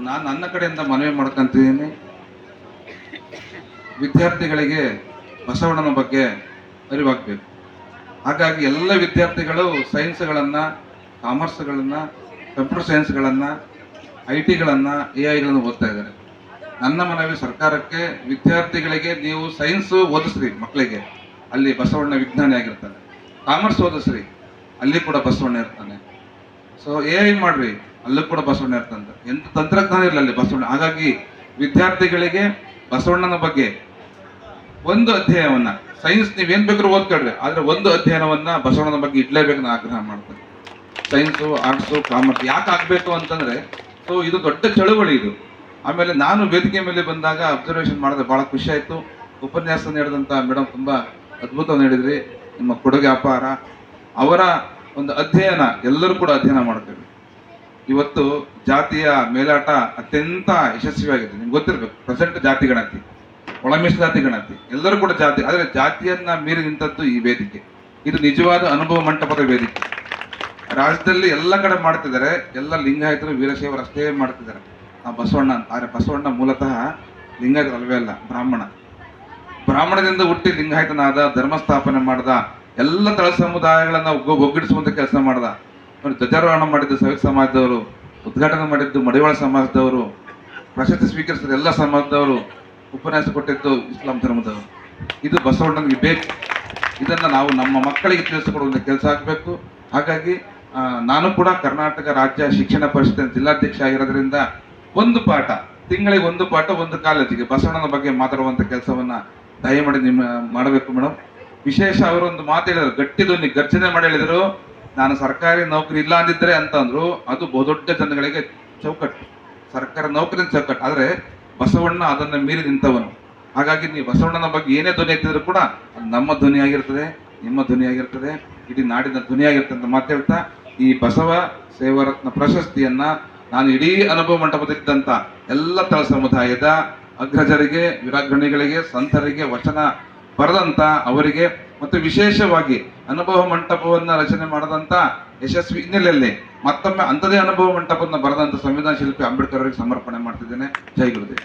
ನಾನು ನನ್ನ ಕಡೆಯಿಂದ ಮನವಿ ಮಾಡ್ಕೊಂತಿದ್ದೀನಿ. ವಿದ್ಯಾರ್ಥಿಗಳಿಗೆ ಬಸವಣ್ಣನ ಬಗ್ಗೆ ಅರಿವಾಗಬೇಕು. ಹಾಗಾಗಿ ಎಲ್ಲ ವಿದ್ಯಾರ್ಥಿಗಳು ಸೈನ್ಸ್ಗಳನ್ನು, ಕಾಮರ್ಸ್ಗಳನ್ನು, ಕಂಪ್ಯೂಟರ್ ಸೈನ್ಸ್ಗಳನ್ನು, IT ಗಳನ್ನು, AI ಗಳನ್ನು ಓದ್ತಾ ಇದ್ದಾರೆ. ನನ್ನ ಮನವಿ ಸರ್ಕಾರಕ್ಕೆ, ವಿದ್ಯಾರ್ಥಿಗಳಿಗೆ ನೀವು ಸೈನ್ಸ್ ಓದಿಸ್ರಿ ಮಕ್ಕಳಿಗೆ, ಅಲ್ಲಿ ಬಸವಣ್ಣ ವಿಜ್ಞಾನಿ ಆಗಿರ್ತಾನೆ. ಕಾಮರ್ಸ್ ಓದಿಸ್ರಿ, ಅಲ್ಲಿ ಕೂಡ ಬಸವಣ್ಣ ಇರ್ತಾನೆ. ಸೊ AI ಮಾಡ್ರಿ, ಅಲ್ಲೂ ಕೂಡ ಬಸವಣ್ಣ ಇರ್ತಾನೆ. ಎಂತ ತಂತ್ರಜ್ಞಾನ ಇರಲಿ ಅಲ್ಲಿ ಬಸವಣ್ಣ. ಹಾಗಾಗಿ ವಿದ್ಯಾರ್ಥಿಗಳಿಗೆ ಬಸವಣ್ಣನ ಬಗ್ಗೆ ಒಂದು ಅಧ್ಯಯನವನ್ನ, ಸೈನ್ಸ್ ನೀವೇನ್ ಬೇಕಾದ್ರೂ ಓದ್ಕೊಳ್ರಿ, ಆದ್ರೆ ಒಂದು ಅಧ್ಯಯನವನ್ನ ಬಸವಣ್ಣನ ಬಗ್ಗೆ ಇಡ್ಲೇಬೇಕು ನಾನು ಆಗ್ರಹ ಮಾಡ್ತೇನೆ. ಸೈನ್ಸು, ಆರ್ಟ್ಸು, ಕಾಮರ್ಸ್ ಯಾಕೆ ಆಗ್ಬೇಕು ಅಂತಂದ್ರೆ, ಸೊ ಇದು ದೊಡ್ಡ ಚಳುವಳಿ ಇದು. ಆಮೇಲೆ ನಾನು ವೇದಿಕೆ ಮೇಲೆ ಬಂದಾಗ ಅಬ್ಸರ್ವೇಷನ್ ಮಾಡಿದ್ರೆ ಬಹಳ ಖುಷಿ ಆಯ್ತು. ಉಪನ್ಯಾಸ ನೀಡಿದಂತ ಮೇಡಮ್ ತುಂಬಾ ಅದ್ಭುತವಾಗಿ ನೀಡಿದ್ರಿ. ನಿಮ್ಮ ಕೊಡುಗೆ ಅಪಾರ. ಅವರ ಒಂದು ಅಧ್ಯಯನ ಎಲ್ಲರೂ ಕೂಡ ಅಧ್ಯಯನ ಮಾಡ್ತೇವೆ. ಇವತ್ತು ಜಾತಿಯ ಮೇಲಾಟ ಅತ್ಯಂತ ಯಶಸ್ವಿಯಾಗಿದೆ. ನಿಮ್ಗೆ ಗೊತ್ತಿರ್ಬೇಕು, ಪ್ರೆಸೆಂಟ್ ಜಾತಿ ಗಣತಿ, ಒಳ ಮೀಸಲಾತಿ ಗಣತಿ, ಎಲ್ಲರೂ ಕೂಡ ಜಾತಿ. ಆದರೆ ಜಾತಿಯನ್ನ ಮೀರಿ ನಿಂತದ್ದು ಈ ವೇದಿಕೆ. ಇದು ನಿಜವಾದ ಅನುಭವ ಮಂಟಪದ ವೇದಿಕೆ. ರಾಜ್ಯದಲ್ಲಿ ಎಲ್ಲ ಕಡೆ ಮಾಡ್ತಿದ್ದಾರೆ, ಎಲ್ಲ ಲಿಂಗಾಯತರು, ವೀರಶೈವರು ಅಷ್ಟೇ ಮಾಡ್ತಿದ್ದಾರೆ. ಬಸವಣ್ಣ ಅಂತ, ಆದರೆ ಬಸವಣ್ಣ ಮೂಲತಃ ಲಿಂಗಾಯತರು ಅಲ್ವೇ ಅಲ್ಲ, ಬ್ರಾಹ್ಮಣದಿಂದ ಹುಟ್ಟಿ ಲಿಂಗಾಯತನಾದ, ಧರ್ಮ ಸ್ಥಾಪನೆ ಮಾಡ್ದ, ಎಲ್ಲ ತಳ ಸಮುದಾಯಗಳನ್ನ ಒಗ್ಗಡಿಸುವಂತ ಕೆಲಸ ಮಾಡ್ದ. ಧ್ವಜಾರೋಹಣ ಮಾಡಿದ್ದು ಸೈನಿಕ ಸಮಾಜದವರು, ಉದ್ಘಾಟನೆ ಮಾಡಿದ್ದು ಮಡಿವಾಳ ಸಮಾಜದವರು, ಪ್ರಶಸ್ತಿ ಸ್ವೀಕರಿಸಿದ ಎಲ್ಲ ಸಮಾಜದವರು, ಉಪನ್ಯಾಸ ಕೊಟ್ಟಿದ್ದು ಇಸ್ಲಾಂ ಧರ್ಮದವರು. ಇದು ಬಸವಣ್ಣನಿಗೆ ಬೇಕು. ಇದನ್ನ ನಾವು ನಮ್ಮ ಮಕ್ಕಳಿಗೆ ತಿಳಿಸಿಕೊಡುವಂತ ಕೆಲಸ ಆಗಬೇಕು. ಹಾಗಾಗಿ ನಾನು ಕೂಡ ಕರ್ನಾಟಕ ರಾಜ್ಯ ಶಿಕ್ಷಣ ಪರಿಷತ್ತಿನ ಜಿಲ್ಲಾಧ್ಯಕ್ಷ ಆಗಿರೋದ್ರಿಂದ ಒಂದು ಪಾಠ, ತಿಂಗಳಿಗೆ ಒಂದು ಪಾಠ, ಒಂದು ಕಾಲೇಜಿಗೆ ಬಸವಣ್ಣನ ಬಗ್ಗೆ ಮಾತಾಡುವಂತ ಕೆಲಸವನ್ನ ದಯಮಾಡಿ ನಿಮ್ಮ ಮಾಡಬೇಕು ಮೇಡಮ್. ವಿಶೇಷ ಅವರೊಂದು ಮಾತು ಹೇಳಿದ್ರು, ಗಟ್ಟಿ ಧ್ವನಿ ಗರ್ಜನೆ ಮಾಡಿ ಹೇಳಿದ್ರು, ನಾನು ಸರ್ಕಾರಿ ನೌಕರಿ ಇಲ್ಲ ಅಂದಿದ್ರೆ ಅಂತಂದ್ರು. ಅದು ಬಹುದೊಡ್ಡ ಜನಗಳಿಗೆ ಚೌಕಟ್ಟು, ಸರ್ಕಾರ ನೌಕರಿ ಚೌಕಟ್ಟು. ಆದ್ರೆ ಬಸವಣ್ಣ ಅದನ್ನ ಮೀರಿ ನಿಂತವನು. ಹಾಗಾಗಿ ನೀವು ಬಸವಣ್ಣನ ಬಗ್ಗೆ ಏನೇ ಧ್ವನಿ ಎತ್ತಿದ್ರು ಕೂಡ ಅದು ನಮ್ಮ ಧ್ವನಿ ಆಗಿರ್ತದೆ, ನಿಮ್ಮ ಧ್ವನಿ ಆಗಿರ್ತದೆ, ಇಡೀ ನಾಡಿನ ಧ್ವನಿ ಆಗಿರ್ತದೆ ಅಂತ ಮಾತೇಳ್ತಾ, ಈ ಬಸವ ಸೇವಾರತ್ನ ಪ್ರಶಸ್ತಿಯನ್ನ ನಾನು ಇಡೀ ಅನುಭವ ಮಂಟಪದಲ್ಲಿದ್ದಂತ ಎಲ್ಲ ತಳ ಸಮುದಾಯದ ಅಗ್ರಜರಿಗೆ, ವಿರಾಗ್ರಣಿಗಳಿಗೆ, ಸಂತರಿಗೆ, ವಚನ ಬರೆದಂತ ಅವರಿಗೆ, ಮತ್ತು ವಿಶೇಷವಾಗಿ ಅನುಭವ ಮಂಟಪವನ್ನ ರಚನೆ ಮಾಡದಂತ ಯಶಸ್ವಿ ಹಿನ್ನೆಲೆಯಲ್ಲಿ ಮತ್ತೊಮ್ಮೆ ಅಂಥದೇ ಅನುಭವ ಮಂಟಪವನ್ನ ಬರೆದಂತ ಸಂವಿಧಾನ ಶಿಲ್ಪಿ ಅಂಬೇಡ್ಕರ್ ಅವರಿಗೆ ಸಮರ್ಪಣೆ ಮಾಡ್ತಿದ್ದೇನೆ. ಜೈ ಗುರುದೇವ್.